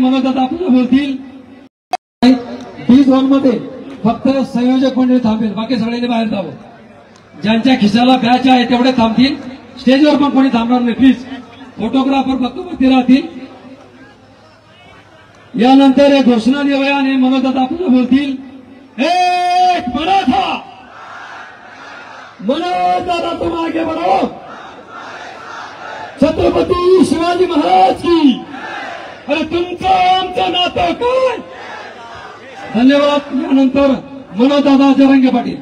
मनोजदादा आपल्याला बोलतील। D zone मध्ये फक्त संयोजक मंडळी थांबेल, बाकी सगळ्यांनी बाहेर जावं। ज्यांच्या खिशाला बॅच आहे तेवढे थांबतील, स्टेजवर पण कोणी थांबणार नाही प्लीज। फोटोग्राफर फक्त वरती राहतील। यानंतर एक घोषणा देऊया आणि मनोजदादा आपल्याला बोलतील। एक मराठा, मनोजदादा तुम आगे बढ़ो। छत्रपती शिवाजी महाराज की। अरे तुमचं आमचं नातं काय? धन्यवाद। यानंतर मनोजदादा जरंगे पाटील।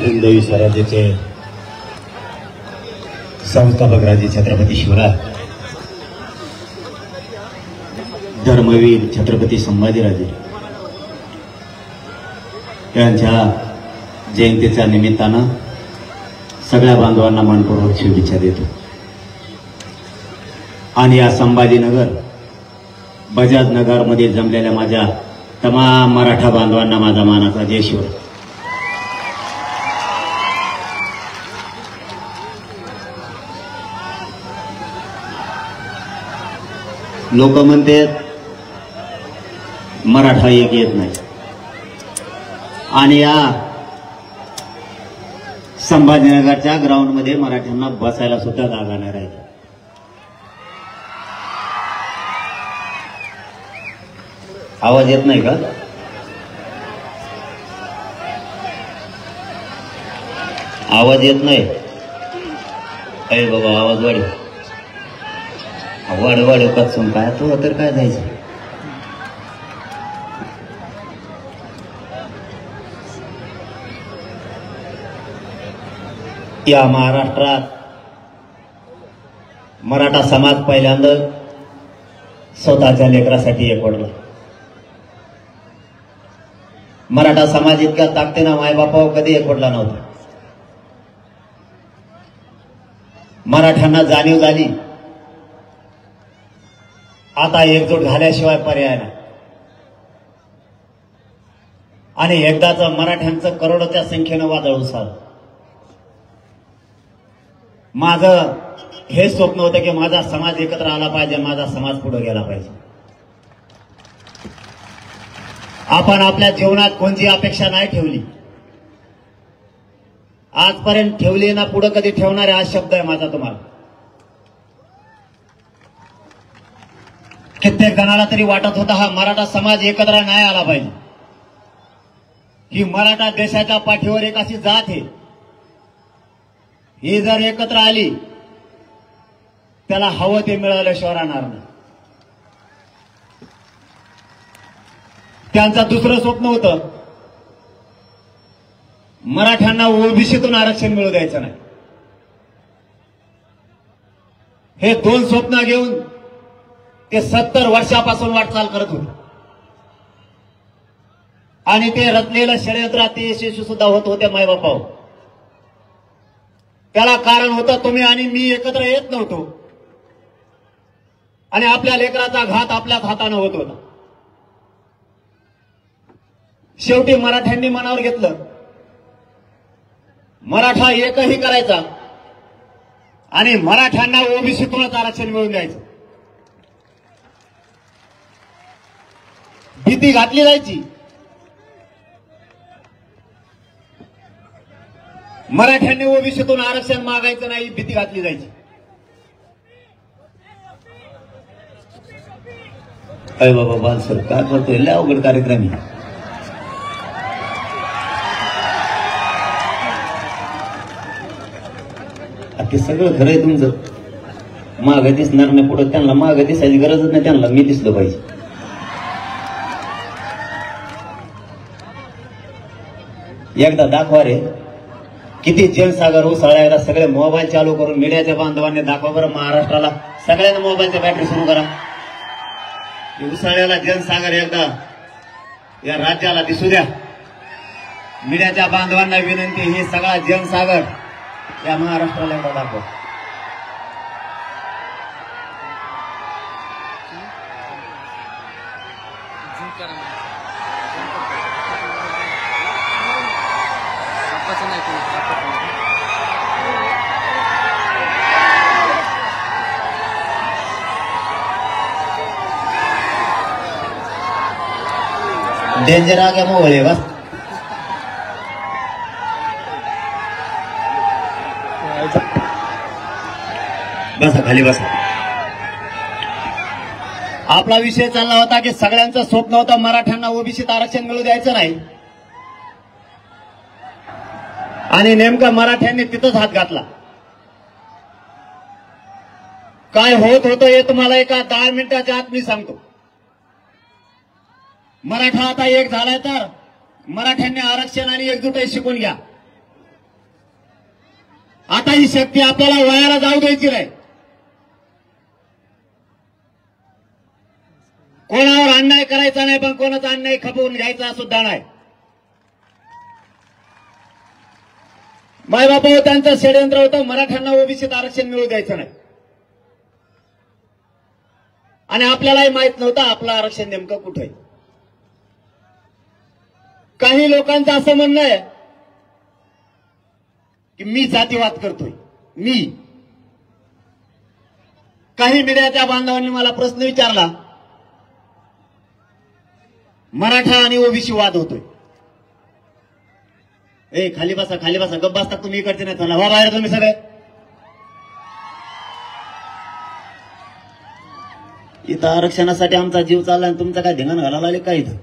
हिंदवी स्वराज्याचे संस्थापक राजे छत्रपती शिवराय, धर्मवीर छत्रपती संभाजीराजे यांच्या जयंतीच्या निमित्तानं सगळ्या बांधवांना मनपूर्वक शुभेच्छा देतो। आणि या संभाजीनगर बजाज नगर मध्ये जमलेल्या माझ्या तमाम मराठा बांधवांना माझा मानाचा जय शिवराय। लोक म्हणतात मराठा एक येत नाही, आणि या संभाजीनगरच्या ग्राउंड मध्ये मराठ्यांना बसायला सुद्धा जागा नाही राहिली। आवाज येत नाही का? आवाज येत नाही? अरे बाबा आवाज वाढ वाढ वाढ कचून काय तो तर काय जायचं। या महाराष्ट्रात मराठा समाज पहिल्यांदा स्वतःच्या लेकरासाठी एकवटला। मराठा समाज इतक्या ताकदीनं मायबापावर कधी एकवटला नव्हता। मराठ्यांना जाणीव झाली आता एकजूट झाल्याशिवाय पर्याय नाही, आणि एकदाच मराठ्यांचं करोडोच्या संख्येनं वादळ उसळलं। माझं हे स्वप्न होतं की माझा समाज एकत्र आला पाहिजे, माझा समाज पुढे गेला पाहिजे। आपण आपल्या जीवनात कोणती अपेक्षा नाही ठेवली, आजपर्यंत ठेवली ना पुढे कधी ठेवणार आहे, हा शब्द आहे माझा तुम्हाला। कित्येक जणाला तरी वाटत होता हा मराठा समाज एकत्र नाही आला पाहिजे, ही मराठा देशाच्या पाठीवर एक अशी जात आहे, ही जर एकत्र आली त्याला हवं ते मिळाल्याशिवाय राहणार नाही। त्यांचं दुसरं स्वप्न होतं मराठ्यांना ओबीसीतून आरक्षण मिळू द्यायचं नाही। हे दोन स्वप्न घेऊन ते 70 वर्षापासून वाटचाल करत होते, आणि ते रचलेलं षडयंत्र ते यशस्वी सुद्धा होत होते मायबापावर। त्याला कारण होतं तुम्ही आणि मी एकत्र येत नव्हतो, आणि आपल्या लेकराचा घात आपल्याच हाताने होत होता। शेवटी मराठ्यांनी मनावर घेतलं मराठा एकही करायचा आणि मराठ्यांना ओबीसीतूनच आरक्षण मिळवून द्यायचं। भीती घातली जायची, मराठ्यांनी ओबीसीतून आरक्षण मागायचं नाही, भीती घातली जायची। अरे बाबा बालसर काय करतोय, लय अवघड कार्यक्रम आहे। ते सगळं खरं आहे तुमचं, मागं दिसणार नाही, पुढे त्यांना मागं दिसायची गरजच नाही, त्यांना मी दिसलं पाहिजे। एकदा दाखवा रे किती जनसागर उसळला, एकदा सगळे मोबाईल चालू करून मीडियाच्या बांधवांनी दाखवा बरं महाराष्ट्राला, सगळ्यांना मोबाईलच्या बॅटरी सुरू करा। उसळलेला जनसागर एकदा या राज्याला दिसू द्या। मीडियाच्या बांधवांना विनंती, हे सगळा जनसागर या महाराष्ट्राला एकदा दाखवा। डेंजर आ गया मोबाइल बस बसा खाली बसा. आपला विषय चालला होता की सगळ्यांचं स्वप्न होतं मराठ्यांना ओबीसीत आरक्षण मिळू द्यायचं नाही आणि नेमकं मराठ्यांनी तिथंच हात घातला. काय होत होतं हे तुम्हाला एका 10 मिनिटाच्या आत मी सांगतो. मराठा आता एक झालाय तर मराठ्यांनी आरक्षण आणि एकजुट शिकून घ्या. आता ही शक्ती आपल्याला वयाला जाऊ द्यायची नाही. कोणावर अन्याय करायचा नाही पण कोणाचा अन्याय खपवून घ्यायचा सुद्धा नाही. मायबापावर त्यांचं षडयंत्र होतं मराठ्यांना ओबीसीत आरक्षण मिळू द्यायचं नाही आणि आपल्यालाही माहित नव्हतं आपलं आरक्षण नेमकं कुठे आहे. काही लोकांचं असं म्हणणं आहे की मी जातीवाद करतोय. मी काही मीडियाच्या बांधवांनी मला प्रश्न विचारला मराठा आणि ओबीसी वाद होतोय. ए खाली बसा गप्प बसता तुम्ही इकडचे नाही चला वा बाहेर तुम्ही सगळे. इथं आरक्षणासाठी आमचा जीव चालला आणि तुमचा काय धिंगाण घालायला आले काय इथं.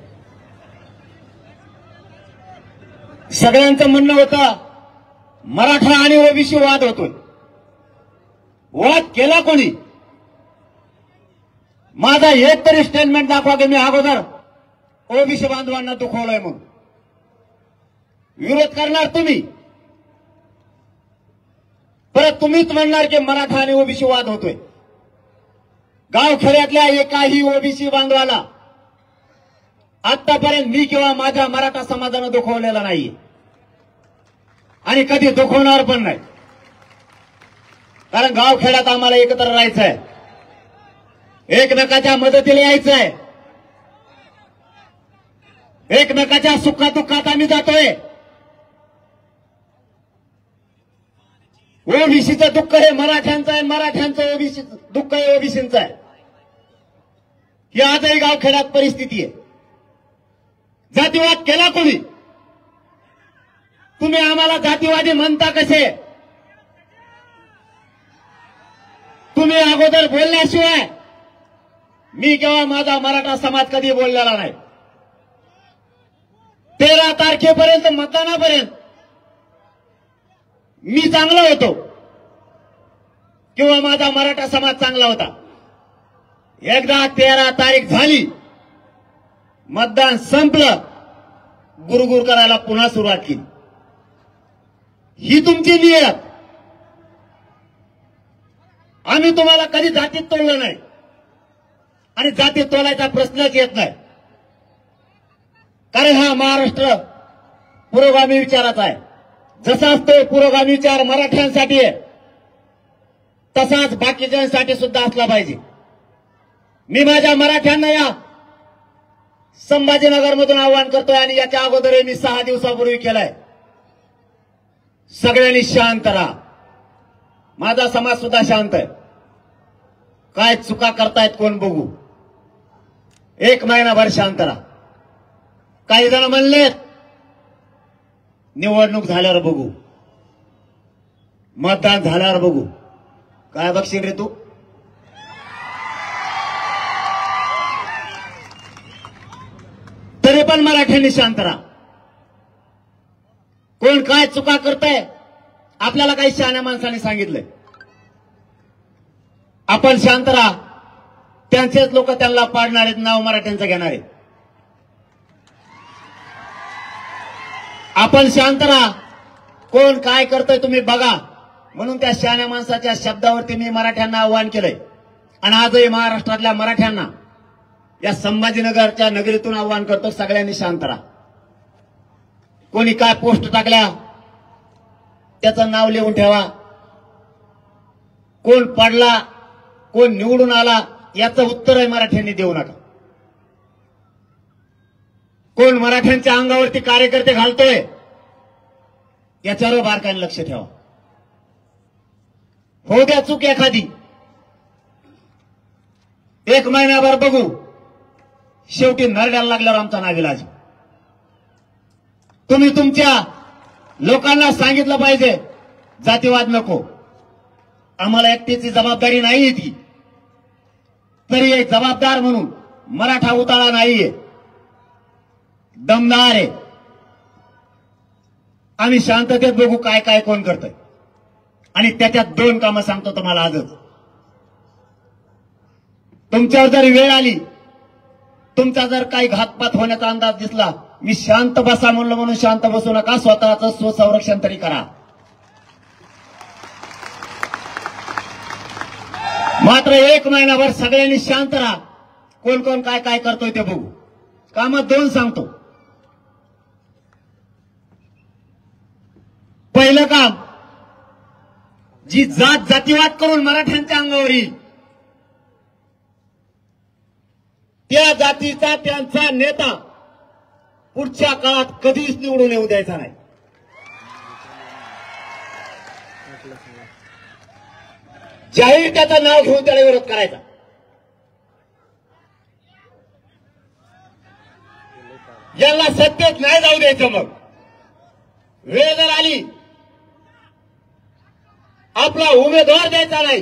सगळ्यांचं म्हणणं होतं मराठा आणि ओबीसी वाद होतोय. वाद केला कोणी? माझा एक तरी स्टेटमेंट दाखवा की मी अगोदर ओबीसी बांधवांना दुखवलंय म्हणून. विरोध करणार तुम्ही परत तुम्हीच म्हणणार की मराठा आणि ओबीसी वाद होतोय. गावखेड्यातल्या एकाही ओबीसी बांधवाला आतापर्यंत मी किंवा माझ्या मराठा समाजानं दुखवलेला नाहीये आणि कधी दुखवणार पण नाही. कारण गावखेड्यात आम्हाला एकत्र राहायचंय, एकमेकाच्या मदतीला यायचंय, एकमेकाच्या सुखादुःखात आम्ही जातोय. ओबीसीचं दुःख हे मराठ्यांचं आहे, मराठ्यांचं ओबीसी दुःख हे ओबीसीचं आहे. ही आजही गावखेड्यात परिस्थिती आहे. जातीवाद केला कोणी? तुम्ही आम्हाला जातीवादी म्हणता कसे? तुम्ही अगोदर बोलल्याशिवाय मी किंवा माझा मराठा समाज कधी बोललेला नाही. 13 तारखेपर्यंत मतदानापर्यंत मी चांगला होतो किंवा माझा मराठा समाज चांगला होता. एकदा 13 तारीख झाली, मतदान संपलं, गुरगुर करायला पुन्हा सुरुवात केली. ही तुमची नियत. आम्ही तुम्हाला कधी जातीत तोडलं नाही आणि जातीत तोलायचा प्रश्नच येत नाही. कारण हा महाराष्ट्र पुरोगामी विचाराचा आहे. जसाच तो पुरोगामी विचार मराठ्यांसाठी आहे तसाच बाकीच्यांसाठी सुद्धा असला पाहिजे. मी माझ्या मराठ्यांना या संभाजीनगरमधून आवाहन करतोय आणि याच्या अगोदर मी 6 दिवसापूर्वी केलंय. सगळ्यांनी शांत राहा. माझा समाज सुद्धा शांत आहे. काय चुका करतायत कोण बघू. 1 महिनाभर शांत राहा. काही जण म्हणलेत निवडणूक झाल्यावर बघू, मतदान झाल्यावर बघू. काय बघशील रे तू? तरी पण मराठ्यांनी शांत राहा. कोण काय चुका करतंय आपल्याला काही शहाण्या माणसांनी सांगितलंय. आपण शांत राहा. त्यांचेच लोक त्यांना पाडणार आहेत, नाव मराठ्यांचं घेणार आहेत. आपण शांत राहा. कोण काय करतोय तुम्ही बघा. म्हणून त्या शहाण्या माणसाच्या शब्दावरती मी मराठ्यांना आवाहन केलंय आणि आजही महाराष्ट्रातल्या मराठ्यांना या संभाजीनगरच्या नगरीतून आवाहन करतो, सगळ्यांनी शांत राहा. कोणी काय पोस्ट टाकल्या त्याचं नाव लिहून ठेवा. कोण पडला कोण निवडून आला याचं उत्तरही मराठ्यांनी देऊ नका. कोण मराठ्यांच्या अंगावरती कार्यकर्ते घालतोय याच्यावर बारकाईने लक्ष ठेवा. हो द्या चूक एखादी, 1 महिन्याभर बघू, शेवटी नरड्याला लागल्यावर आमचा नाविलाज. तुम्ही तुमच्या लोकांना सांगितलं पाहिजे जातीवाद नको, आम्हाला एकटीची जबाबदारी नाहीये ती. तरी एक जबाबदार म्हणून मराठा उताळा नाहीये, दमदार आहे. आम्ही शांततेत बघू काय काय कोण करतोय. आणि त्याच्यात 2 कामं सांगतो तुम्हाला आजच. तुमच्यावर जर वेळ आली, तुमचा जर काही घातपात होण्याचा अंदाज दिसला, मी शांत बसा म्हणलं म्हणून शांत बसू नका, स्वतःचं स्वसंरक्षण तरी करा. मात्र 1 महिनाभर सगळ्यांनी शांत राहा. कोण कोण काय काय करतोय ते बघू. कामं 2 सांगतो. पहिलं काम, जी जात जातीवाद करून मराठ्यांच्या अंगावर येईल, त्या जातीचा त्यांचा नेता पुढच्या काळात कधीच निवडून येऊ द्यायचा नाही. जाहीर त्याचं नाव घेऊन त्याला विरोध करायचा. यांना सत्तेत नाही जाऊ द्यायचं. मग वेळ जर आली, आपला उमेदवार द्यायचा नाही,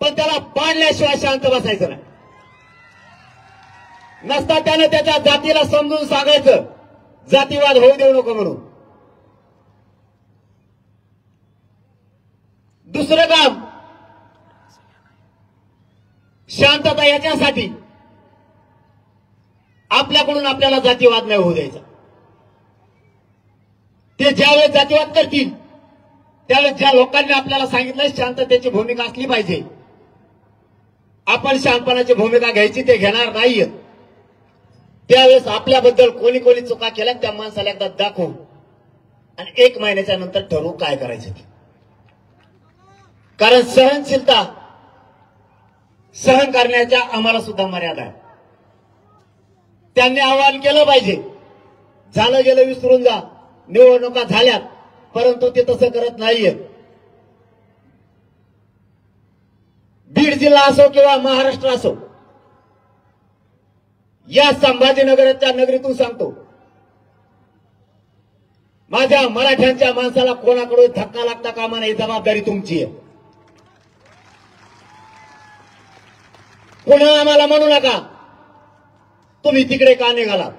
पण त्याला पाडल्याशिवाय शांत बसायचं नाही. नसता त्याने त्याच्या जातीला समजून सांगायचं जातीवाद होऊ देऊ नको म्हणून. दुसरं काम, शांतता याच्यासाठी आपल्याकडून आपल्याला जातीवाद नाही होऊ द्यायचा. ते ज्यावेळेस जातीवाद करतील त्यावेळेस ज्या लोकांनी आपल्याला सांगितलं शांततेची भूमिका असली पाहिजे, आपण शांतपणाची भूमिका घ्यायची ते घेणार नाहीये. त्यावेळेस आपल्याबद्दल कोणी कोणी चुका केल्या त्या माणसाला एकदा दाखवू आणि 1 महिन्याच्या नंतर ठरवू काय करायचं ते. कारण सहनशीलता सहन करण्याच्या आम्हाला सुद्धा मर्यादा आहे. त्यांनी आवाहन केलं पाहिजे, झालं गेलं विसरून जा, निवडणुका झाल्यात, परंतु ते तसं करत नाहीये. बीड जिल्हा असो किंवा महाराष्ट्र असो, या संभाजीनगरच्या नगरीतून सांगतो, माझ्या मराठ्यांच्या माणसाला कोणाकडून धक्का लागता कामा नये. जबाबदारी तुमची आहे. पुन्हा आम्हाला म्हणू नका तुम्ही तिकडे का निघाला.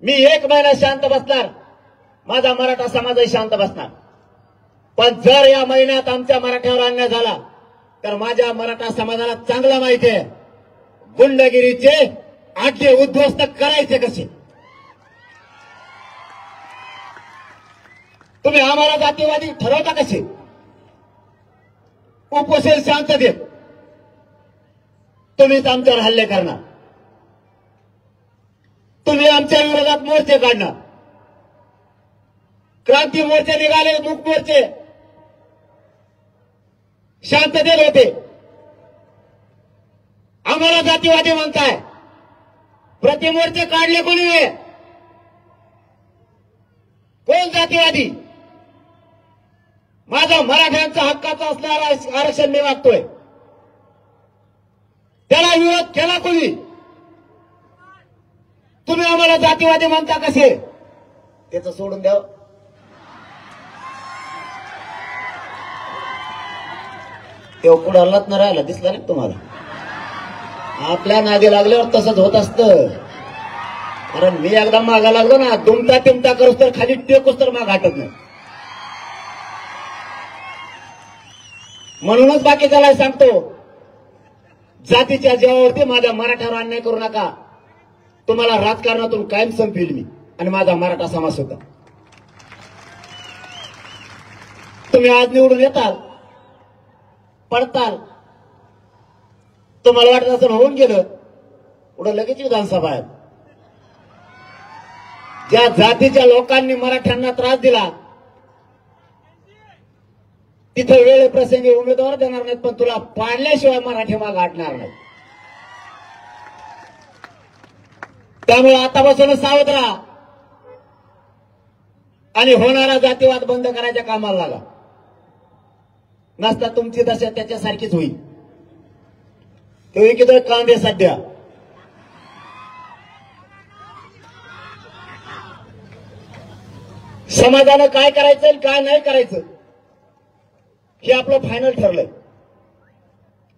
मी 1 महिना शांत बसणार, माझा मराठा समाजही शांत बसणार. पण जर या महिन्यात आमच्या मराठ्यावर अन्याय झाला तर माझ्या मराठा समाजाला चांगला माहिती आहे गुंडगिरीचे आडे उद्ध्वस्त करायचे कसे. तुम्ही आम्हाला जातीवादी ठरवता कसे. उपोषण शांततेत तुम्हीच आमच्यावर हल्ले करणार, तुम्ही आमच्या विरोधात मोर्चे काढणार. क्रांती मोर्चे निघाले, मूक मोर्चे शांततेत होते. आम्हाला जातीवादी म्हणताय, प्रतिमोर्चे काढले कोणी. कोण जातीवादी. माझा मराठ्यांचा हक्काचा असणारा आरक्षण मी मागतोय, त्याला विरोध केला कोणी. तुम्ही आम्हाला जातीवादी म्हणता कसे. त्याचं सोडून द्यावं. ते कुणालाच न राहिला दिसला नाही तुम्हाला. आपल्या नादी लागल्यावर तसंच होत असतं. कारण मी एकदा मागा लागलो ना, दुमता तिमता करूस तर खाली टेकूस तर माग हटत नाही. म्हणूनच बाकीच्याला सांगतो, जातीच्या जीवावरती माझ्या मराठ्यावर अन्याय करू नका. तुम्हाला राजकारणातून कायम संपविल मी आणि माझा मराठा समाज होता. तुम्ही आज निवडून येताल, पडताल, तुम्हाला वाटत असं होऊन गेलं, पुढे लगेच विधानसभा आहे. ज्या जातीच्या लोकांनी मराठ्यांना त्रास दिला तिथे वेळे प्रसंगी उमेदवार देणार नाहीत, पण तुला पाडल्याशिवाय मराठी माग हटणार नाही. त्यामुळे आतापासून सावध राहा. आणि होणारा जातीवाद बंद करायच्या कामाला लागा. नसता तुमची दशा त्याच्यासारखीच होईल. तो एकीकडे कांदे सध्या समाजानं काय करायचं काय नाही करायचं हे आपलं फायनल ठरलंय.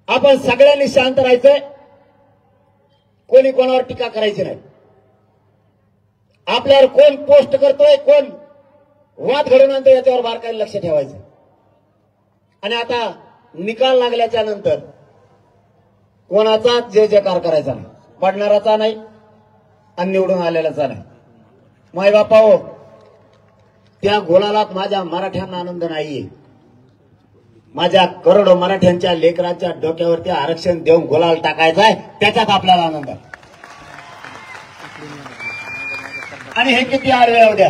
आपण सगळ्यांनी शांत राहायचंय. कोणी कोणावर टीका करायची नाही. आपल्यावर कोण पोस्ट करतोय कोण वाद घडवून आणतो याच्यावर बारकाईने लक्ष ठेवायचं. आणि आता निकाल लागल्याच्या नंतर कोणाचाच जय जयकार करायचा नाही. पडणाराचा नाही आणि निवडून आलेल्याचा नाही. मायबापा हो, त्या गोलालात माझ्या मराठ्यांना आनंद नाहीये. माझ्या करोडो मराठ्यांच्या लेकरांच्या डोक्यावरती आरक्षण देऊन गोलाल टाकायचा आहे, त्याच्यात आपल्याला आनंद आहे. आणि हे किती आडवे उद्या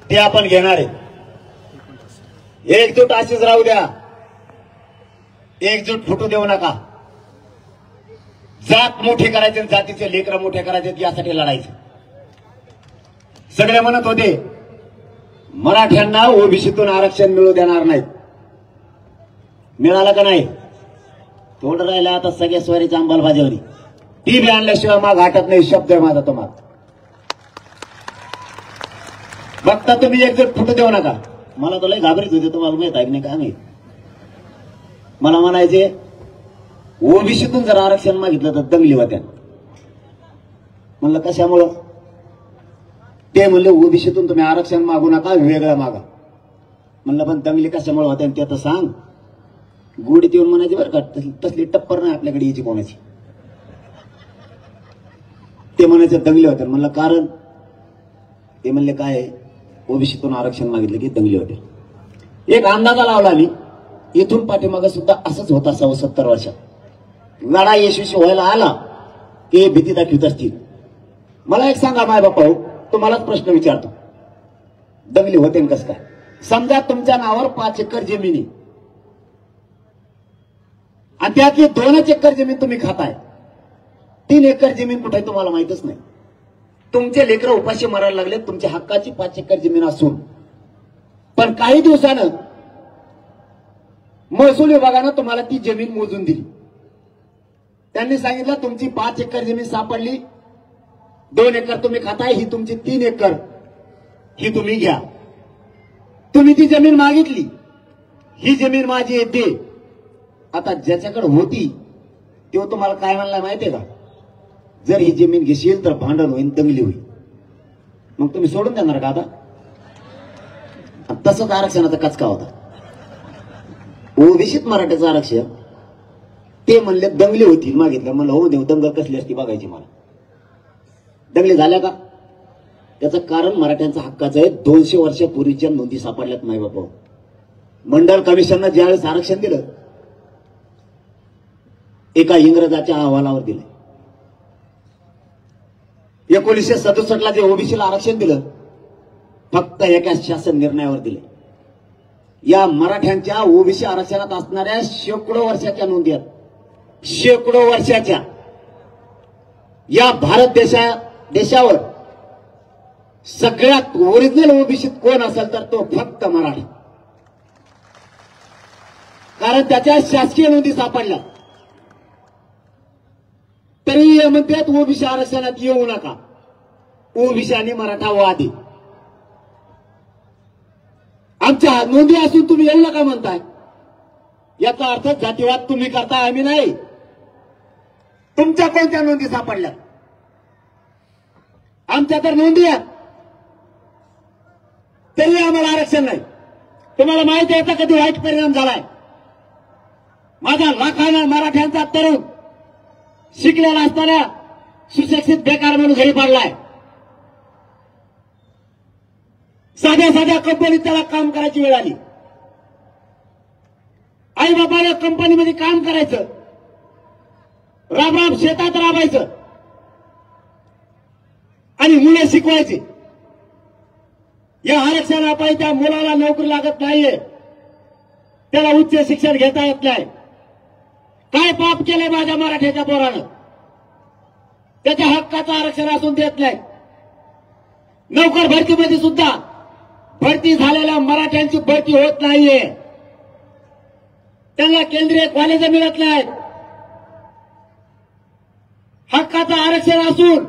ते आपण घेणार आहे. एकजूट अशीच राहू द्या. एकजूट फुटू देऊ नका. जात मोठी करायचे, जातीचे लेकर मोठे करायचे, यासाठी लढायचं. सगळे म्हणत होते मराठ्यांना ओबीसीतून आरक्षण मिळू देणार नाहीत. मिळालं का नाही? थोडं राहिलं आता सगळ्या स्वारीच्या अंमलबजावणी. ती बी आणल्याशिवाय माग हटत नाही. शब्द आहे माझा तुम्हाला. बघता तुम्ही एकजूट फुटू देऊ नका. मला तर लय घाबरीत होते. तुम्हाला माहित आहे की नाही? का नाही मला म्हणायचे ओबीसीतून जर आरक्षण मागितलं तर दंगली होत्या. म्हणलं कशामुळं? ते म्हणले ओबीसीतून तुम्ही आरक्षण मागू नका, वेगळं मागा. म्हणलं पण दंगली कशामुळे होत्या ते तर सांग. गोडीत येऊन म्हणायची बरं का, तसली टप्पर नाही आपल्याकडे यायची कोणाची. ते म्हणायचे दंगली होत्या. म्हणलं कारण? ते म्हणले काय ओबीसीतून आरक्षण मागितलं की दंगली होते. एक अंदाजा लावला मी. इथून पाठीमागं सुद्धा असंच होत असावं 70 वर्षात. लढा यशस्वी व्हायला आला की भीती दाखवित असतील. मला एक सांगा माय बापा, तुम्हालाच प्रश्न विचारतो, दंगली होते कसं काय? समजा तुमच्या नावावर 5 एकर जमिनी आणि त्यातली 2 एकर जमीन तुम्ही खाताय. 3 एकर जमीन कुठे तुम्हाला माहितच नाही. तुमचे लेकर उपाशी मरायला लागले तुमच्या हक्काची 5 एकर जमीन असून. पण काही दिवसानं महसूल विभागानं तुम्हाला ती जमीन मोजून दिली. त्यांनी सांगितलं तुमची 5 एकर जमीन सापडली, 2 एकर तुम्ही खाताय, ही तुमची 3 एकर ही तुम्ही घ्या. तुम्ही ती जमीन मागितली, ही जमीन माझी येते. आता ज्याच्याकडे होती तो तुम्हाला काय म्हणला माहितीये का? जर ही जमीन घेशील तर भांडण होईल, दंगली होईल. मग तुम्ही सोडून देणार का आता? तसंच आरक्षणाचा कचका होता. ओबीसीत मराठ्याचं आरक्षण ते म्हणले दंगली होती, मागितलं. म्हणलं हो देव, दंगल कसली असती बघायची मला. दंगली झाल्या का? त्याचं कारण मराठ्यांचा हक्काचं आहे. 200 वर्षापूर्वीच्या नोंदी सापडल्यात माय बाबा. मंडल कमिशननं ज्यावेळेस आरक्षण दिलं, एका इंग्रजाच्या अहवालावर दिलं. 1967 ला जे ओबीसीला आरक्षण दिलं, फक्त एका शासन निर्णयावर दिले. या मराठ्यांच्या ओबीसी आरक्षणात असणाऱ्या शेकडो वर्षाच्या नोंदी आहेत. शेकडो वर्षाच्या. या भारत देशावर सगळ्यात ओरिजिनल ओबीसीत कोण असेल तर तो फक्त मराठा. कारण त्याच्या शासकीय नोंदी सापडल्या. तरी म्हणतात ओबीसी आरक्षणात येऊ नका. ओबीसी आणि मराठा वादी. आमच्या नोंदी असून तुम्ही येऊ नका म्हणताय. याचा अर्थ जातीवाद तुम्ही करताय, आम्ही नाही. तुमच्या कोणत्या नोंदी सापडल्या? आमच्या तर नोंदी आहेत, तरी आम्हाला आरक्षण नाही. तुम्हाला माहिती आहे का कधी वाईट परिणाम झालाय? माझा लाखांना मराठ्यांचा तरुण शिकलेला असताना सुशिक्षित बेकार म्हणून घरी पडलाय. साध्या साध्या कंपनीत त्याला काम करायची वेळ आली. आई बाबाला कंपनीमध्ये काम करायचं, राब राब शेतात राबायचं आणि मुलं शिकवायची. या आरक्षणापायी त्या मुलाला नोकरी लागत नाहीये, त्याला उच्च शिक्षण घेता येत नाही. काय पाप केलंय माझ्या मराठ्याच्या पोरानं? त्याच्या हक्काचं आरक्षण असून देत नाही. नोकर भरतीमध्ये सुद्धा भरती झालेल्या मराठ्यांची भरती होत नाहीये, त्यांना केंद्रीय कॉलेज मिळत नाहीत. हक्काचं आरक्षण असून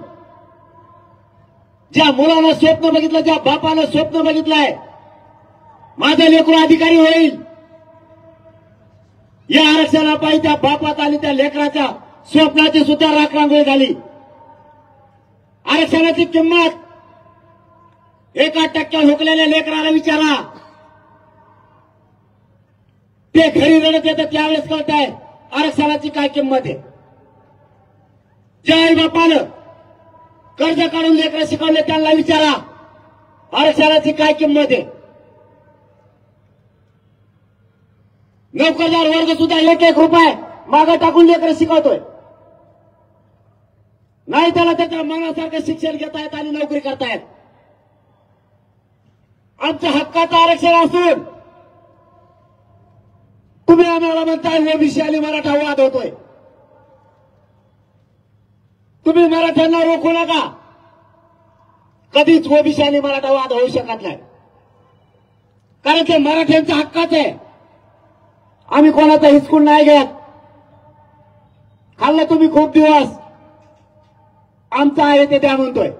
ज्या मुलानं स्वप्न बघितलं, ज्या बापानं स्वप्न बघितलंय माझं लेकरू अधिकारी होईल, या आरक्षणापायी त्या बापात आणि त्या लेकराच्या स्वप्नाची सुद्धा राखरांगोळी झाली. आरक्षणाची किंमत 1% हुकलेल्या लेकराला विचारा, ते घरी रडत येतं त्यावेळेस कळत आहे आरक्षणाची काय किंमत आहे. ज्या आई बापानं कर्ज काढून लेकरं शिकवले त्यांना विचारा आरक्षणाची काय किंमत आहे. नोकरदार वर्ग सुद्धा 1-1 रुपये मागं टाकून लेकरं शिकवतोय, नाही त्याला त्याच्या मनासारखं शिक्षण घेतायत आणि नोकरी करतायत. आमच्या हक्काचं आरक्षण असून तुम्ही आम्हाला म्हणताय ओबीसी आणि मराठा वाद होतोय. तुम्ही मराठ्यांना रोखू नका, कधीच ओबीसी आणि मराठा वाद होऊ शकत नाही, कारण ते मराठ्यांच्या हक्काचं आहे. आम्ही कोणाचा हिसकून नाही घेत. खाल्लं तुम्ही खूप दिवस, आमचं आहे ते द्या म्हणतोय.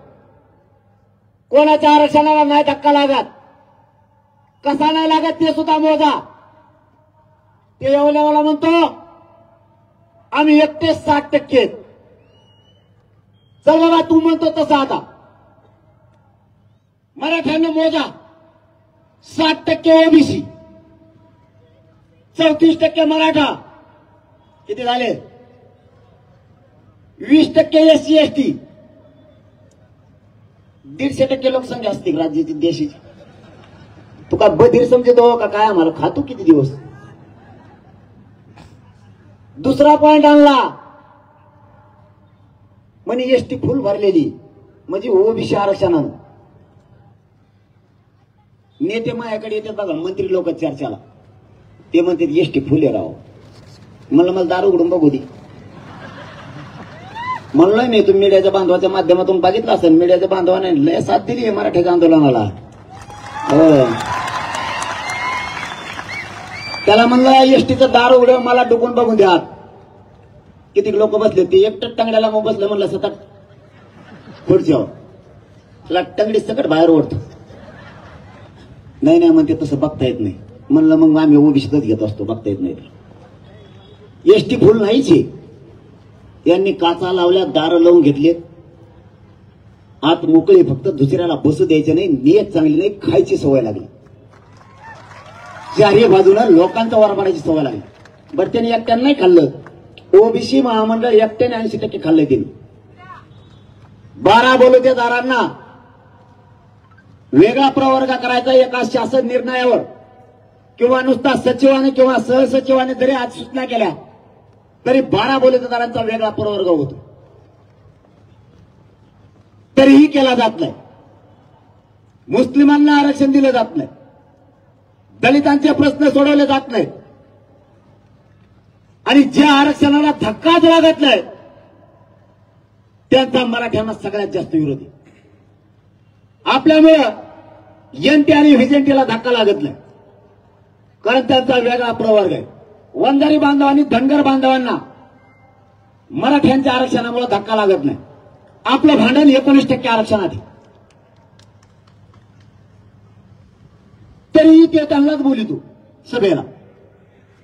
कोणाच्या आरक्षणाला नाही धक्का लागत, कसा नाही लागत ते सुद्धा मोजा. ते येवल्यावाला म्हणतो आम्ही एकटे 60%. चल बाबा तू म्हणतो तसं आता मराठ्यांना मोजा. 60% ओबीसी, 34% मराठा, किती झाले? 20% SC ST, 150% लोकसंख्या असते राज्याची देशाची. तू का बधीर समजतो का काय? आम्हाला खातो किती दिवस. दुसरा पॉइंट आणला म्हणे एसटी फुल भरलेली म्हणजे ओबीसी आरक्षणानं. नेते माझ्याकडे येतात बघा, मंत्री लोक चर्चाला, ते म्हणतात एसटी फुल आहे राव. मला दारू उघडून बघू दे. म्हणलोय मी, तुम्ही मीडियाच्या बांधवाच्या माध्यमातून बघितलं असेल, मीडियाच्या बांधवाने लय साथ दिली आहे मराठ्याच्या आंदोलनाला. त्याला म्हणलं एसटीचं दार उघड, मला डुकून बघून द्या. किती लोक बसले, ते एकटं टंगड्याला मग बसलं. म्हणलं सतत खुर्चीवर, त्याला टंगडी सकट बाहेर ओढतो. नाही म्हणते तसं बघता येत नाही. म्हणलं मग आम्ही ओबीसीतच घेत असतो, बघता येत नाही. एसटी फुल नाहीच आहे. यांनी काचा लावल्या, दार लावून घेतले, आत मोकळे, फक्त दुसऱ्याला बसू द्यायचे नाही, नियत चांगली नाही, खायची सवय लागली. चारही बाजूला लोकांचा वार पाडायची सवय लागली. बरं त्याने एकट्यानं नाही खाल्लं, ओबीसी महामंडळ एकट्याने 80% खाल्लंय त्यांनी. 12 बलुतेदारांना वेगळा प्रवर्ग करायचा एका शासन निर्णयावर, किंवा नुसता सचिवाने किंवा सहसचिवाने जरी आज सूचना केल्या तरी 12 बलुतेदारांचा वेगळा प्रवर्ग होतो, तरीही केला जात नाही. मुस्लिमांना आरक्षण दिलं जात नाही, दलितांचे प्रश्न सोडवले जात नाहीत, आणि ज्या आरक्षणाला धक्काच लागत नाही त्यांचा मराठ्यांना सगळ्यात जास्त विरोधी. आपल्यामुळं एनटी आणि व्हिजेंटीला धक्का लागत नाही, कारण त्यांचा वेगळा प्रवर्ग आहे. वंजारी बांधव आणि धनगर बांधवांना मराठ्यांच्या आरक्षणामुळे धक्का लागत नाही. आपलं भांडण 19% आरक्षणात, तरीही ते त्यांनाच बोलितो सभेला,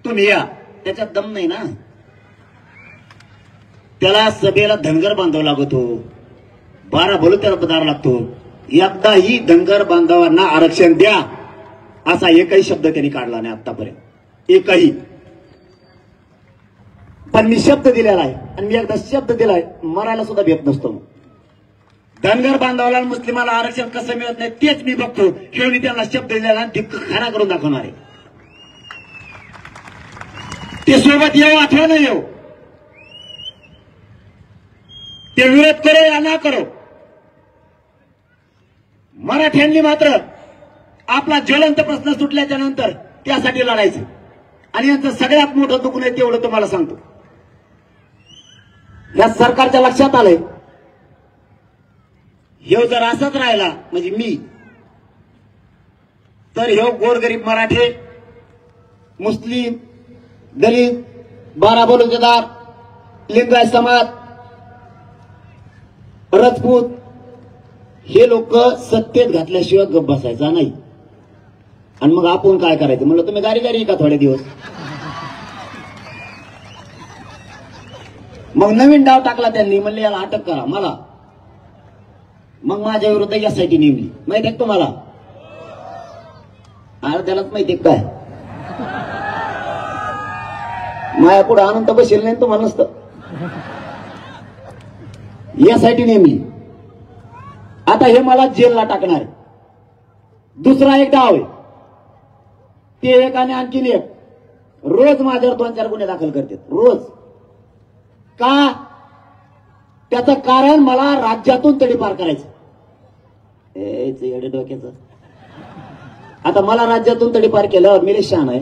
तुम्ही या. त्याच्यात दम नाही ना, त्याला सभेला धनगर बांधव लागतो, 12 बलुतेदार लागतो. एकदाही धनगर बांधवांना आरक्षण द्या असा एकही शब्द त्यांनी काढला नाही आतापर्यंत, एकही. पण मी शब्द दिलेला आहे, आणि मी एकदा शब्द दिलाय, मरायला सुद्धा भेट नसतो. धनगर बांधवाला आणि मुस्लिमाला आरक्षण कसं मिळत नाही तेच मी बघतो. किंवा मी त्यांना शब्द दिलेला आणि खरा करून दाखवणार आहे. ते सोबत येऊ अथवा न येऊ, ते विरोध करो या ना करो, मराठ्यांनी मात्र आपला ज्वलंत प्रश्न सुटल्याच्या नंतर त्यासाठी लढायचं. आणि यांचं सगळ्यात मोठं दुखणं आहे तेवढं तुम्हाला सांगतो. या सरकारच्या लक्षात आलंय, हे जर असंच राहिला म्हणजे मी तर हे गोरगरीब मराठे, मुस्लिम, दलित, 12 बलुतेदार, लिंगायत समाज, राजपूत हे लोक सत्तेत घातल्याशिवाय गप्प बसायचा नाही. आणि मग आपण काय करायचं म्हणलं, तुम्ही गारी का थोडे दिवस. मग नवीन डाव टाकला त्यांनी, म्हणले याला अटक करा मला. मग माझ्या विरुद्ध यासाठी नेमली. माहिती आहे तुम्हाला? अरे त्यालाच माहिती काय, माया पुढे आनंद बसेल नाही तुम्हाला नसतं. यासाठी नेमली. आता हे मला जेलला टाकणार आहे. दुसरा एक डाव आहे, ते एक आणि आणखीन एक. रोज माझ्यावर 2-4 गुन्हे दाखल करतात रोज. का? त्याचं कारण मला राज्यातून तडीपार करायचं. एवढे डोक्याचं. आता मला राज्यातून तडीपार केलं, मी शहाणा आहे.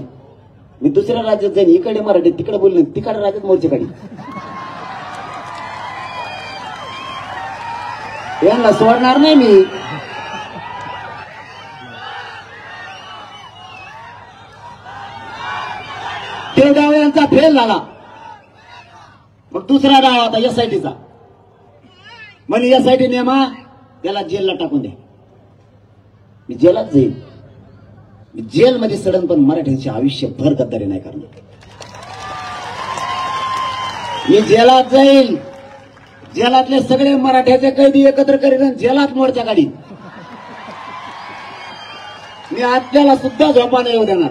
मी दुसऱ्या राज्यात जाईन, इकडे मराठी तिकडे बोलले, तिकडे राज्यात मोर्चे काढी. यांना सोडणार नाही मी. ते डाव यांचा फेल झाला. मग दुसरा डाव आता एसआयटीचा. म्हणजे एसआयटी नेमा, त्याला जेलला टाकून द्या. मी जेलात जाईल. मी जेलमध्ये सडन, पण मराठ्यांचे आयुष्यभर गद्दारी नाही करणार. मी जेलात जाईल, जेलातले सगळे मराठ्याचे कैदी एकत्र करीन, जेलात मोर्चा काढीन. मी आपल्याला सुद्धा झोपा नाही येऊ देणार.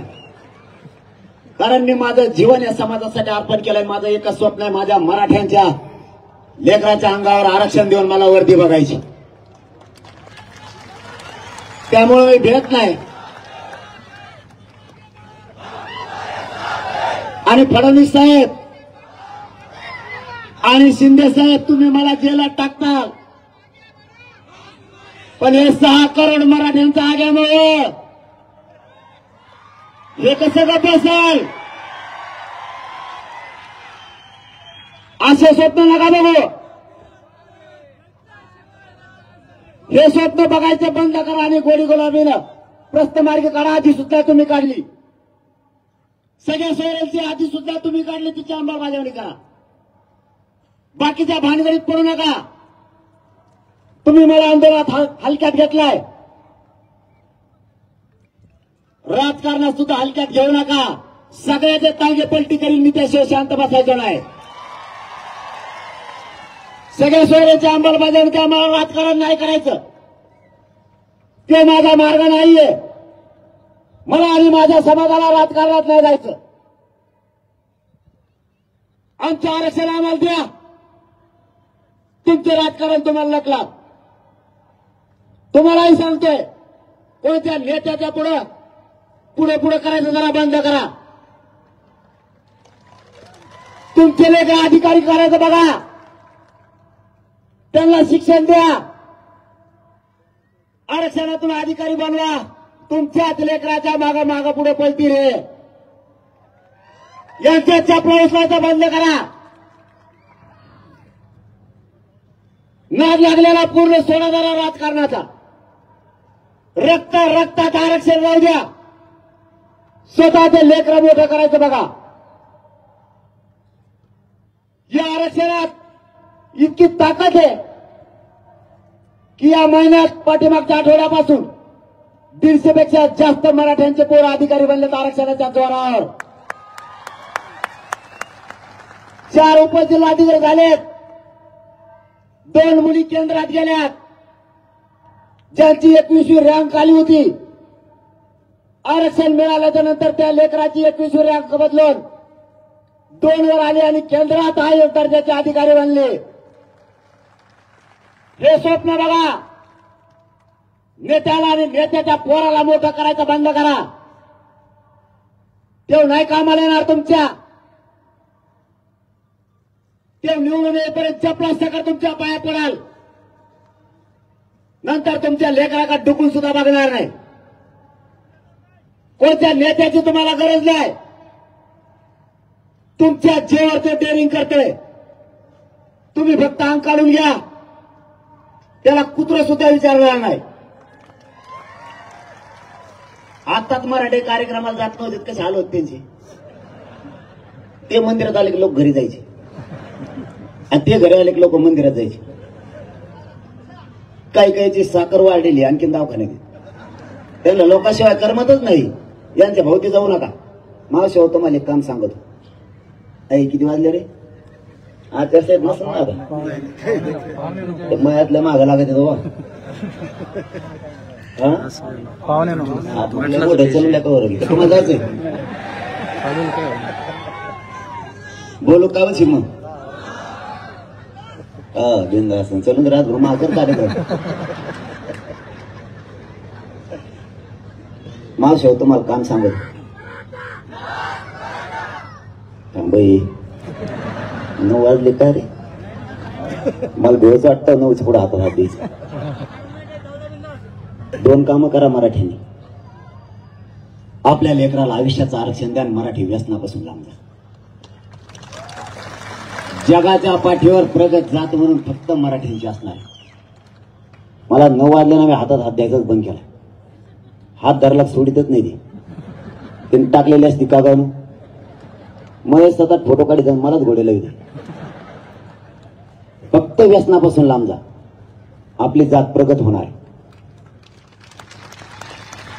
कारण मी माझं जीवन या समाजासाठी अर्पण केलंय. माझं एकच स्वप्न आहे, माझ्या मराठ्यांच्या लेकराच्या अंगावर आरक्षण देऊन मला वर्दी बघायची. त्यामुळे मी भेट नाही. आणि फडणवीस साहेब आणि शिंदे साहेब, तुम्ही मला जेलात टाकताल, पण हे 6 करोड मराठ्यांचा आग्यामुळे हे कसं गप्प असेल? असे स्वप्न नका बघू. हे स्वप्न बघायचं बंद करा आणि गोडी गुलाबीनं प्रस्थमार्ग काढा. आधी सुद्धा तुम्ही काढली, सगळ्या सोयऱ्यांची आधी सुद्धा तुम्ही काढली, तिची अंमलबजावणी करा. बाकीच्या भानगडीत पडू नका. तुम्ही मला आंदोलनात हलक्यात घेतलाय, राजकारणात सुद्धा हलक्यात घेऊ नका. सगळ्याचे तांगे पलटी करीन मी, त्याशिवाय शांत बसायचं नाही. सगळ्या सोयऱ्यांची अंमलबजावणी त्या मला राजकारण नाही करायचं. ते माझा मार्ग नाहीये. मला आणि माझ्या समाजाला राजकारणात नाही जायचं. आमचं आरक्षण आम्हाला द्या. तुमचं राजकारण तुम्हाला नकला. तुम्हालाही सांगतोय, कोणत्या नेत्याच्या पुढे करायचं जरा बंद करा. तुमचे लेखा अधिकारी करायचं बघा, त्यांना शिक्षण द्या. आरक्षणातून अधिकारी बनवा. तुमच्याच लेकराच्या मागं पुढे पळती रे. यांच्या चपला उचलायचं बंद करा. नाद लागलेला पूर्ण सोडा जरा राजकारणाचा. रक्तात आरक्षण राहू द्या. स्वतःचे लेकरं मोठं करायचं बघा. या आरक्षणात इतकी ताकद आहे की या महिन्यात पाठीमागच्या आठवड्यापासून 150 पेक्षा जास्त मराठ्यांचे पोरं अधिकारी बनलेत आरक्षणाच्या जोरावर. 4 उपजिल्हाधिकारी झालेत. 2 मुली केंद्रात गेल्यात. ज्यांची 21वी रँक आली होती, आरक्षण मिळाल्याच्या नंतर त्या लेकराची 21वी रँक बदलून 2 वर आली आणि केंद्रात हाय दर्जाचे अधिकारी बनले. हे स्वप्न बघा. नेत्याला आणि नेत्याच्या पोराला मोठं करायचं बंद करा. तेव्हा नाही कामाला येणार तुमच्या. ते निवडून येईपर्यंत चपला सकट तुमच्या पाया पडाल. नंतर तुमच्या लेकराकडे डुकून सुद्धा बघणार नाही. कोणत्या नेत्याची तुम्हाला गरज नाही. तुमच्या जीवावर ते डेअरिंग करतोय. तुम्ही फक्त अंग काढून घ्या, त्याला कुत्रं सुद्धा विचारणार नाही. आत्ताच मराठी कार्यक्रमाला जात नव्हते कसे हाल होते त्यांचे. ते मंदिरात आले की लोक घरी जायचे आणि ते घरी आले की लोक मंदिरात जायचे. काही काहीची साखर वाढलेली आणखीन दवाखान्यात. त्यांना लोकांशिवाय करमतच नाही. यांच्या भोवती जाऊ नका. मावशी होतो मला एक काम सांगतो. आई किती वाजले रे? आचार साहेब नसतो ना आता मयातल्या मागं लागत येतो. मोठ्या चलूल्या कवर तुम्हाला जायचंय बोलू का बची मग बिंदास चलून राहत माकर कार्यक्रम. मावशी होतो मला काम सांगत. बाई 9 वाजले का रे? मला भेवच वाटतं 9च्या पुढे हातात हात द्यायचं. 2 कामं करा मराठ्यांनी. आपल्या लेकराला आयुष्याचं आरक्षण द्या. मराठी व्यसनापासून लांब जा. जगाच्या पाठीवर प्रगत जात म्हणून फक्त मराठ्यांची असणार. मला 9 वाजल्यानं मी हातात हात द्यायचाच बंद केला. हात धरला सोडितच नाही. त्यांनी टाकलेली असती का गाणं महेश सतत फोटो काढी जाऊन मलाच घोडे लावते. फक्त व्यसनापासून लांब जा. आपली जात प्रगत होणार.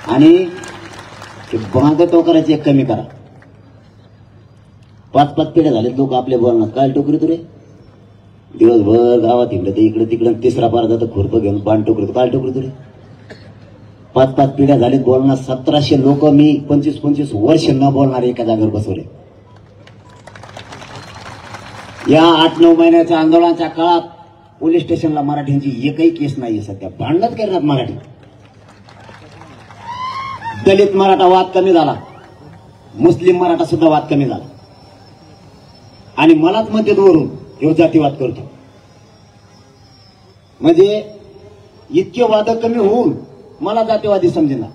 आणि बांध टोकराची एक कमी करा. 5-5 पिढ्या झालेत लोक आपल्या बोलणार काय टोकरी तुरे दिवसभर गावात इकडे तिकडे तिसरा पार जातं खुरपं घेऊन बाण टोकरी काय टोकरी तुरे. 5-5 पिढ्या झालेत बोलणार. 1700 लोक मी 25-25 वर्ष न बोलणार एका जागेवर बसवले. या 8-9 महिन्याच्या आंदोलनाच्या काळात पोलीस स्टेशनला मराठ्यांची एकही केस नाही. सध्या भांडणच करणार मराठी. दलित मराठा वाद कमी झाला. मुस्लिम मराठा सुद्धा वाद कमी झाला. आणि मलाच मध्येत वरून ह्यो जातीवाद करतो. म्हणजे इतके वाद कमी होऊन मला जातीवादी समजेना.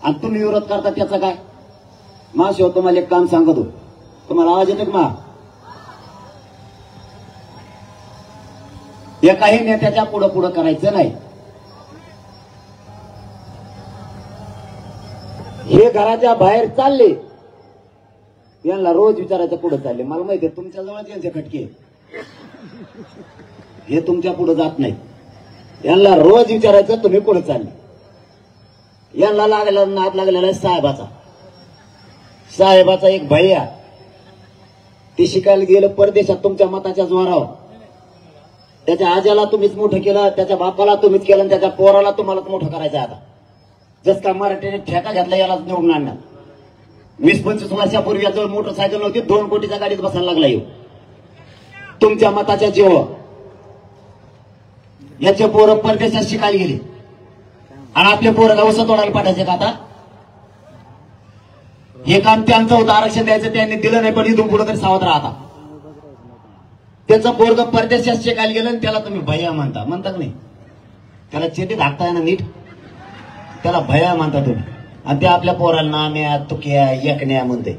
आणि तुम्ही विरोध करता त्याचा काय? मावशी होतो मला एक काम सांगतो. तुम्हाला आवाज येतो का? एकाही नेत्याच्या पुढं करायचं नाही. हे घराच्या बाहेर चालले यांना रोज विचारायचं पुढे चालले. मला माहिती आहे तुमच्या जवळ यांचे खटके हे तुमच्या पुढे जात नाही. यांना रोज विचारायचं तुम्ही पुढे चालले. यांना लागलेला नाद लागलेला आहे साहेबाचा एक भैया ते शिकायला गेलं परदेशात तुमच्या मताच्या जोरावर. त्याच्या आज्याला तुम्हीच मोठं केलं, त्याच्या बापाला तुम्हीच केलं आणि त्याच्या पोराला तुम्हालाच मोठं करायचं. आता जस का मराठीने ठेका घेतला यालाच निवडून आणणार. 20-25 वर्षापूर्वी याजवळ मोटरसायकल नव्हती. 2 कोटीच्या गाडीत बसायला लागला येऊ तुमच्या मताच्या जीव. याचे पोरं परदेशात शिकायला गेले आणि आपले पोरं गावसा तोडायला पाठायचे का? आता हे काम त्यांचं होतं आरक्षण द्यायचं त्यांनी दिलं नाही. पण इथून पुढे तरी सावध राहता. त्याचं पोरग परदेशात शिकायला गेलं आणि त्याला तुम्ही भैया म्हणता का नाही? त्याला चेती धाकताय ना नीट त्याला भैया म्हणता तुम्ही. आणि ते आपल्या पोराला नाम्या तुक्या एकण्या म्हणते.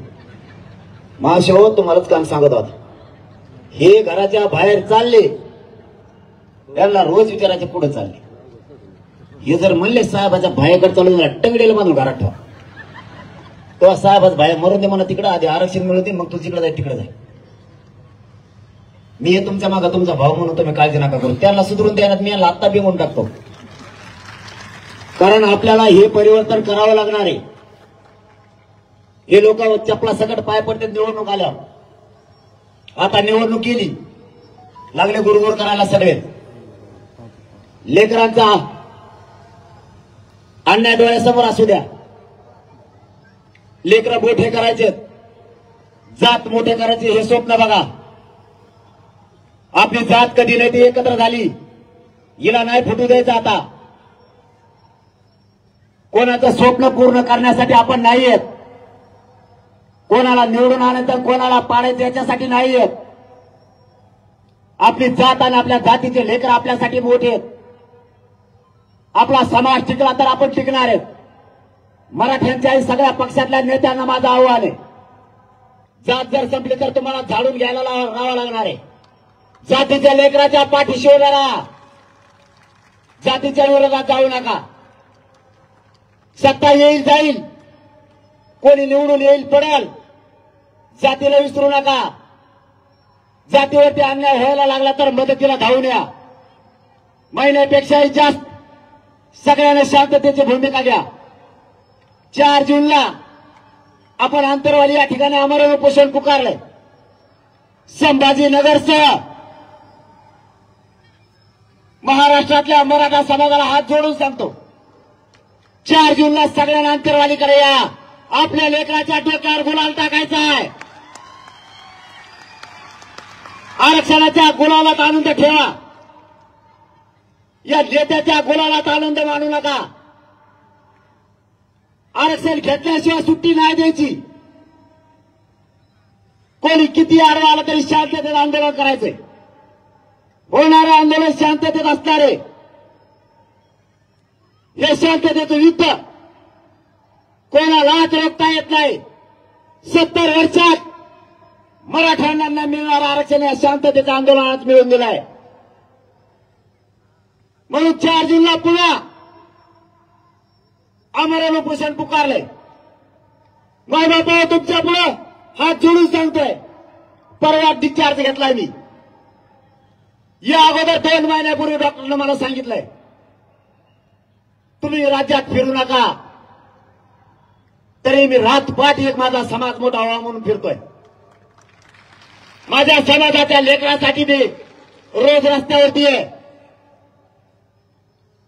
मावशी हो तुम्हालाच काम सांगत होता. हे घराच्या बाहेर चालले त्यांना रोज विचारायचे पुढे चालले. हे जर म्हणले साहेबाच्या भायाकडे चालून टंगडीला बांधून घरात ठेवा तेव्हा साहेबाच भाया मरून दे म्हणा तिकडे आधी आरक्षण मिळू दे मग तू तिकडे जाय तिकडे जाय. मी हे तुमच्या मागे तुमचा भाऊ म्हणून तुम्ही काळजी नका करू. त्यांना सुधरून देण्यात मी याला आत्ता बिघून टाकतो. कारण आपल्याला हे परिवर्तन करावं लागणार आहे. हे लोक चपला सकट पाय पडते निवडणूक आल्यावर. आता निवडणूक केली लागले गुरुगुर करायला सगळे. लेकरांचा अन्याय डोळ्यासमोर असू द्या. लेकर मोठे करायचे, जात मोठे करायचे हे स्वप्न बघा. आपली जात कधी नाही ती एकत्र झाली. हिला नाही फुटू द्यायचं. आता कोणाचं स्वप्न पूर्ण करण्यासाठी आपण नाही येत. कोणाला निवडून आणायचं कोणाला पाडायचं याच्यासाठी नाही येत. आपली जात आणि आपल्या जातीचे लेकर आपल्यासाठी मोठे आहेत. आपला समाज टिकला तर आपण टिकणार आहेत. मराठ्यांच्या सगळ्या पक्षातल्या नेत्यांना माझं आव्हान आहे. जात जर संपली तर तुम्हाला झाडून घ्यायला राहावं लागणार आहे. जातीच्या लेकराच्या पाठीशी उभा राहा. जातीच्या विरोधात जाऊ नका. सत्ता येईल जाईल, कोणी निवडून येईल पडेल, जातीला विसरू नका. जातीवरती अन्याय व्हायला लागला तर मदतीला धावून या. महिन्यापेक्षाही जास्त सगळ्यांना शांततेची भूमिका घ्या. 4 जूनला आपण आंतरवाली या ठिकाणी आमरण उपोषण पुकारलंय. संभाजीनगरसह महाराष्ट्रातल्या मराठा समाजाला हात जोडून सांगतो, 4 जूनला सगळ्यांना आंतरवालीकडे या. आपल्या लेकराच्या डोक्यावर गुलाल टाकायचा आहे. आरक्षणाच्या गुलालात आनंद ठेवा. या नेत्याच्या गुलालात आनंद मानू नका. आरक्षण घेतल्याशिवाय सुट्टी नाही द्यायची. कोणी किती आडवा आला तरी शांततेत आंदोलन करायचंय. होणारं आंदोलन शांततेत असणार आहे. हे शांततेचं युद्ध कोणालाच रोखता येत नाही. 70 वर्षात मराठ्यांना मिळणारं आरक्षण या शांततेचं आंदोलनात मिळवून दिलं आहे. म्हणून 4 जूनला पुन्हा आमरण उपोषण पुकारलंय. मायबापा तुमच्या पुढे हात जोडून सांगतोय, परवा डिस्चार्ज घेतलाय मी. या अगोदर 2 महिन्यापूर्वी डॉक्टरनं मला सांगितलंय, तुम्ही राज्यात फिरू नका. तरी मी रातपाठ एक माझा समाज मोठा व्हावा म्हणून फिरतोय. माझ्या समाजाच्या लेकरासाठी मी रोज रस्त्यावरती आहे.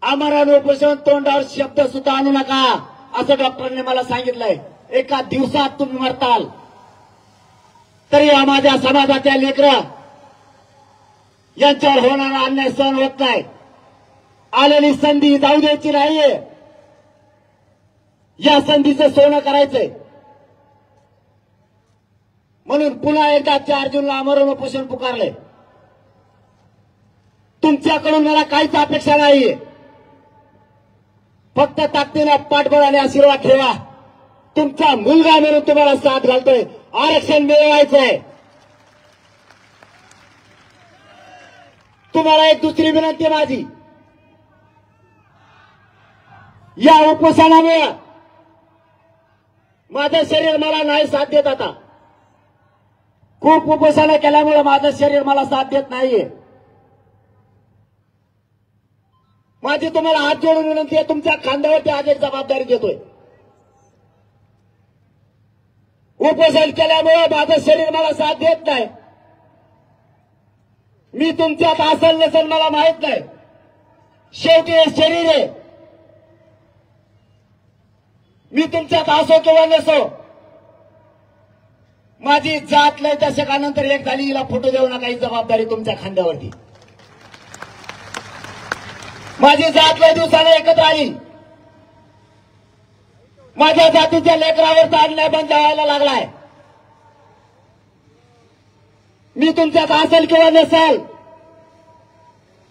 आमरण उपोषण तोंडावर शब्द सुद्धा आणू नका असं डॉक्टरने मला सांगितलंय. एका दिवसात तुम्ही मरताल तरी माझ्या समाजाच्या लेकरं यांच्यावर होणारा अन्याय सहन होत नाही. आलेली संधी जाऊ द्यायची नाहीये. या संधीचं सोनं करायचंय. म्हणून पुन्हा एकदा 4 जूनला आमरण उपोषण पुकारलंय. तुमच्याकडून मला काहीच अपेक्षा नाहीये. फक्त ताकदीने पाठबळाने आशीर्वाद ठेवा. तुमचा मुलगा म्हणून तुम्हाला साथ घालतोय. आरक्षण मिळवायचंय. तुम्हाला एक दुसरी विनंती माझी, या उपोषणामुळे माझं शरीर मला नाही साथ देत. आता खूप उपोषणं केल्यामुळे माझं शरीर मला साथ देत नाहीये. माझी तुम्हाला हात जोडून विनंती आहे, तुमच्या खांद्यावरती आज एक जबाबदारी देतोय. उपोषण केल्यामुळे माझं शरीर मला साथ देत नाही. मी तुमच्यात असेल नसेल मला माहित नाही. शेवटी हे शरीर आहे. मी तुमच्यात असो किंवा नसो, माझी जात लय दशकानंतर एक झाली, हिला फुटू देऊ नका. ही जबाबदारी तुमच्या खांद्यावरती. माझी जात लय दिवसाला एकत्र आली. माझ्या जातीच्या लेकरावर अन्याय बंद व्हायला लागलाय. मी तुमच्यात असेल किंवा नसेल,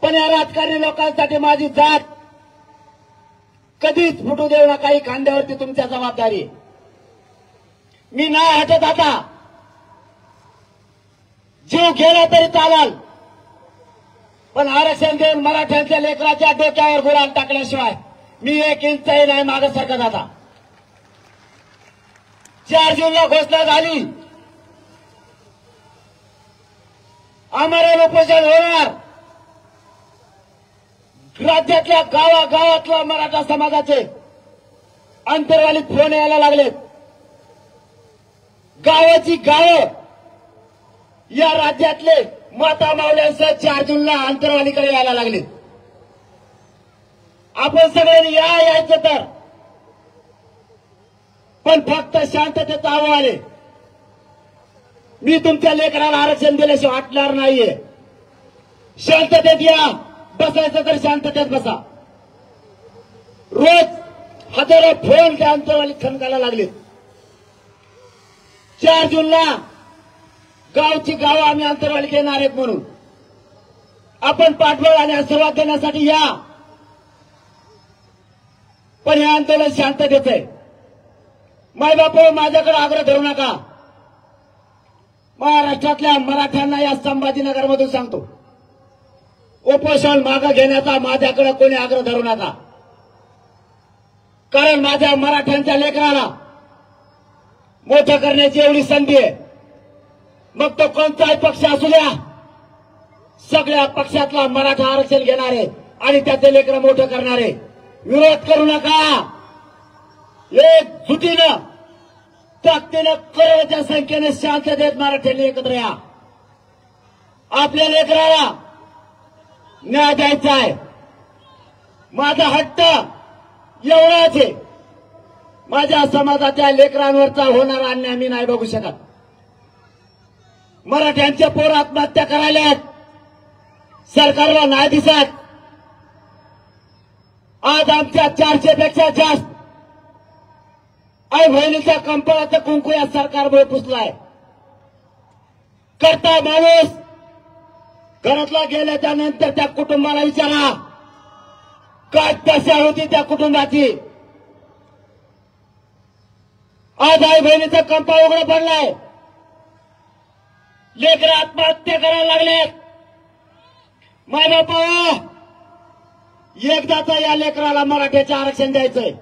पण या राजकारणी लोकांसाठी माझी जात कधीच फुटू देऊ नका. ही खांद्यावरती तुमच्या जबाबदारी. मी नाही हटत. आता जीव गेला तरी चालाल, पण आरक्षण देऊन मराठ्यांच्या लेकराच्या डोक्यावर गुलाल टाकल्याशिवाय मी 1 इंचही नाही मागे सरकत. आता 4 जूनला घोषणा झाली, आमरण उपोषण होणार. राज्यातल्या गावागावातल्या मराठा समाजाचे अंतरवालीत फोन यायला लागलेत. गावाची गावं या राज्यातले माता मावल्यांसह 4 जूनला अंतरवालीकडे यायला लागलेत. आपण सगळ्यांनी यायचं तर, पण फक्त शांततेचं आव्हान आहे. मी तुमच्या लेकराला आरक्षण दिल्याशिवाय हटणार नाहीये. शांततेत या. बसायचं तर शांततेत बसा. रोज हजारो फोन त्या अंतरवालीत खणकायला लागलेत. 4 जूनला गावची गावं आम्ही अंतरवालीत येणार आहेत म्हणून आपण पाठबळ आणि आशीर्वाद देण्यासाठी या. पण हे आंदोलन शांततेचं आहे. मायबापू माझ्याकडे आग्रह धरू नका. महाराष्ट्रातल्या मराठ्यांना या संभाजीनगरमधून सांगतो, उपोषण मागे घेण्याचा माझ्याकडे कोणी आग्रह धरू नका. कारण माझ्या मराठ्यांच्या लेकराला मोठं करण्याची एवढी संधी आहे. मग तो कोणताही पक्ष असू द्या, सगळ्या पक्षातला मराठा आरक्षण घेणारे आणि त्याचे लेकरं मोठं करणारे. विरोध करू नका. एक जुटीनं ताकदीनं करोडच्या संख्येने शांततेत मराठ्यांनी एकत्र या. आपल्या लेकराला न्याय द्यायचा आहे. माझा हट्ट एवढाच आहे. माझ्या समाजाच्या लेकरांवरचा होणारा अन्याय मी नाही बघू शकत. मराठ्यांचे पोर आत्महत्या करायल्यात, सरकारला नाही दिसत. आज आमच्या 400 पेक्षा जास्त आई बहिणीच्या कंपनाचं कुंकू या सरकारमुळे पुसलाय. करता माणूस घरातला गेल्याच्या नंतर त्या कुटुंबाला विचारा काय दशा होती त्या कुटुंबाची. आज आई बहिणीचं कंपा उघडं पडलाय. लेकर आत्महत्या करायला लागलेत. माय बापा, एकदाच या लेकराला मराठ्याचं आरक्षण द्यायचंय.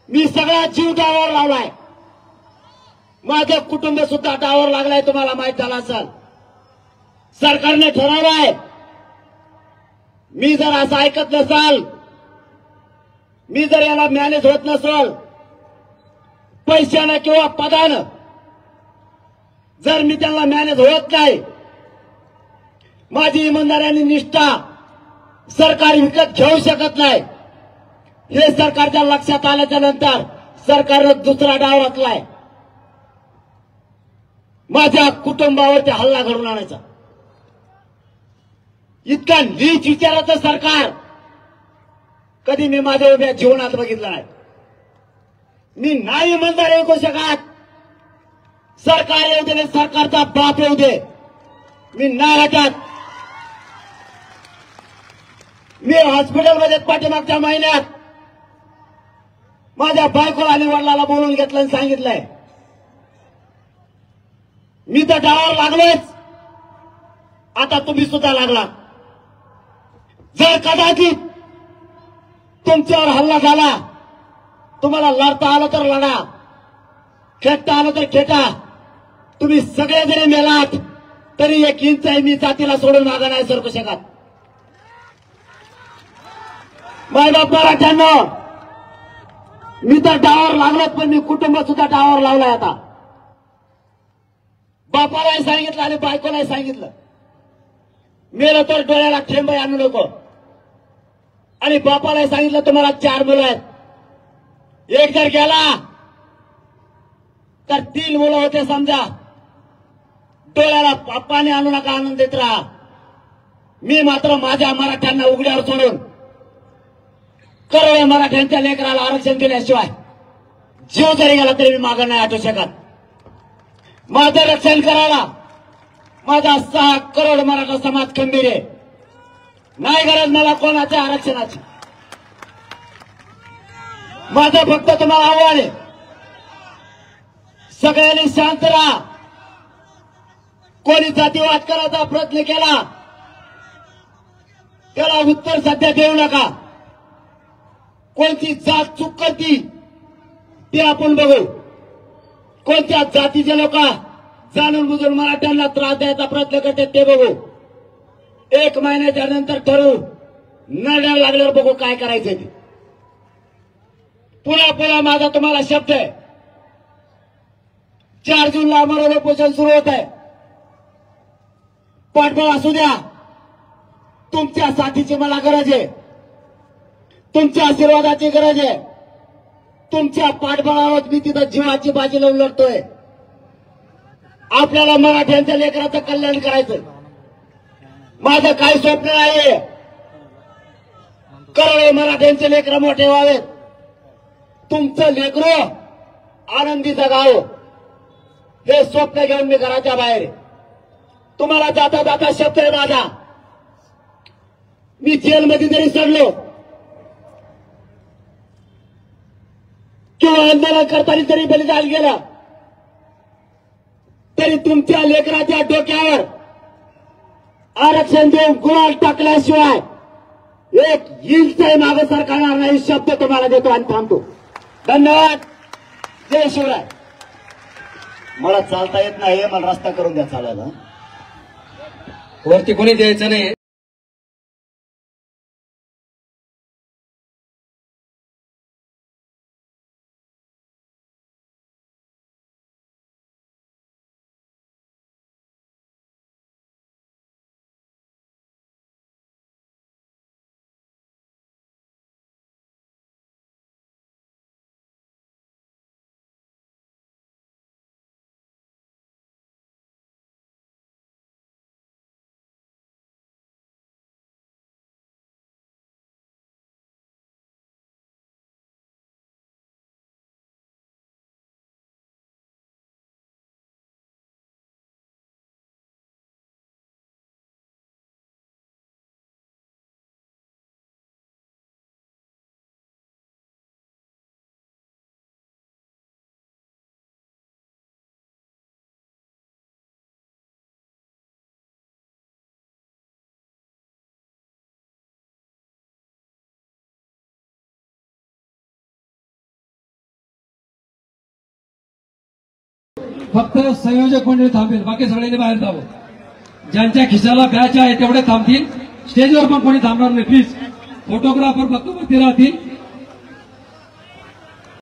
मी सगळा जीव डावावर लावलाय. माझं कुटुंब सुद्धा डावावर लागलाय. तुम्हाला माहित झालं असेल. सरकारने ठरवलंय. मी जर असं ऐकत नसाल, मी जर याला मॅनेज होत नसेल, पैशानं किंवा पदानं जर मी त्यांना मॅनेज होत नाही, माझी इमानदारी आणि निष्ठा सरकार विकत घेऊ शकत नाही. हे सरकारच्या लक्षात आल्याच्या नंतर सरकारनं दुसरा डाव रचलाय. माझ्या कुटुंबावरती हल्ला घडून आणायचा. इतका नीच विचाराचं सरकार कधी मी माझ्या उभ्या जीवनात बघितलं नाही. मी नाही इमानदार ऐकू शकत. सरकार येऊ दे, सरकारचा बाप येऊ दे, मी नाही हटत. मी हॉस्पिटलमध्ये पाठीमागच्या महिन्यात माझ्या बायकोला आणि वडिलाला बोलून घेतलं आणि सांगितलंय मी तर डावावर लागलोच, आता तुम्ही सुद्धा लागला. जर कदाचित तुमच्यावर हल्ला झाला, तुम्हाला लढता आलं तर लढा, खेळता आलं तर खेटा. तुम्ही सगळे जरी मेलात तरी एक इंचही मी जातीला सोडून मागं नाही सरकू शकत. मायबाप मराठ्यांनो, मी तर डावावर लागलोच, पण मी कुटुंब सुद्धा डावावर लावलाय. आता बापालाही सांगितलं आणि बायकोलाही सांगितलं, मेलं तर डोळ्याला ठेंब आणू नको. आणि बापालाही सांगितलं, तुम्हाला 4 मुलं आहेत, एक जर गेला तर 3 मुलं होते समजा. डोळ्याला पाणी आणू नका, आनंद देत राहा. मी मात्र माझ्या मराठ्यांना उघड्यावर सोडून करोडो मराठ्यांच्या लेकराला आरक्षण दिल्याशिवाय जीव जरी गेला तरी मी मागं नाही हटू शकत. माझं रक्षण करायला माझा 6 करोड मराठा समाज खंबीर आहे. नाही गरज मला कोणाच्या आरक्षणाची. माझं फक्त तुम्हाला आव्हान आहे, सगळ्यांनी शांत राहा. कोणी जातीवाद करायचा प्रयत्न केला त्याला उत्तर सध्या देऊ नका. कोणती जात चूक करती ते आपण बघू. कोणत्या जातीचे लोक जाणून बुजून मराठ्यांना त्रास द्यायचा प्रयत्न करतात ते बघू. 1 महिन्याच्या नंतर ठरवू, नड्या लागल्यावर बघू काय करायचंय ते. पुन्हा माझा तुम्हाला शब्द आहे, 4 जूनला आमरण उपोषण सुरू होत आहे. पाठबळ असू द्या. तुमच्या साथीची मला गरज आहे, तुमच्या आशीर्वादाची गरज आहे. तुमच्या पाठबळावर मी तिथं जीवाची बाजी लावून लढतोय. आपल्याला मराठ्यांच्या लेकराचं कल्याण करायचं. माझं काही स्वप्न नाहीये. करोडो मराठ्यांचे लेकर मोठे व्हावेत, तुमचं लेकरू आनंदी जगावं, हे स्वप्न घेऊन मी घराच्या बाहेर. तुम्हाला जाता जाता शब्द आहे माझा, मी जेलमध्ये जरी सडलो किंवा आंदोलन करताना जरी बलिदान गेलं तरी तुमच्या लेकराच्या डोक्यावर आरक्षण देऊन गुलाल टाकल्याशिवाय 1 इंचही मागे सरकारणार नाही. शब्द तुम्हाला देतो आणि थांबतो. धन्यवाद. जय शिवराय. मला चालता येत नाही, मला रस्ता करून द्या चालायला. वरती कोणी द्यायचं नाही. फक्त संयोजक मंडळी थांबेल, बाकी सगळ्यांनी बाहेर जावं. ज्यांच्या खिशाला बॅच आहे तेवढे थांबतील. स्टेजवर पण कोणी थांबणार नाही प्लीज. फोटोग्राफर फक्त वरती राहतील.